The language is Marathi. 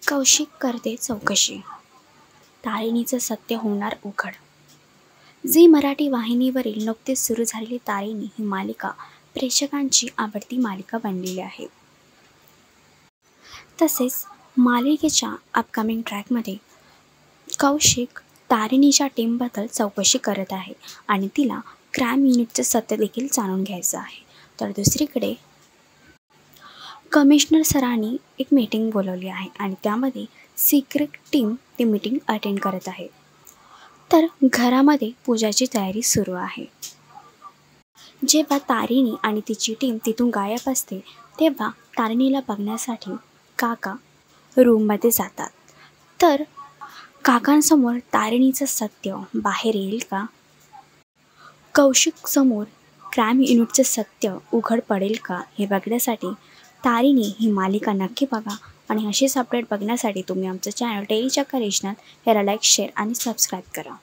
कौशिक करते चौकशी, तारिणीचं सत्य होणार उघड. झी मराठी वाहिनीवरील नुकतीच सुरू झालेली तारिणी ही मालिका प्रेक्षकांची आवडती मालिका बनलेली आहे. तसेच मालिकेच्या अपकमिंग ट्रॅकमध्ये कौशिक तारिणीच्या टीमबद्दल चौकशी करत आहे आणि तिला क्राईम युनिटचं सत्य देखील जाणून घ्यायचं आहे. तर दुसरीकडे कमिशनर सरांनी एक मीटिंग बोलवली आहे आणि त्यामध्ये सिक्रेट टीम ती मीटिंग अटेंड करत आहे. तर घरामध्ये पूजाची तयारी सुरू आहे. जेव्हा तारिणी आणि तिची टीम तिथून गायब असते तेव्हा तारिणीला बघण्यासाठी काका रूममध्ये जातात. तर काकांसमोर तारिणीचं सत्य बाहेर येईल का? कौशिक समोर क्राईम युनिटचं सत्य उघड पडेल का? हे बघण्यासाठी तारिणी ही मालिका नक्की बघा आणि अशीच अपडेट बघण्यासाठी तुम्ही आमचं चॅनल डेली चक्कर रिजनल याला लाईक, शेअर आणि सबस्क्राईब करा.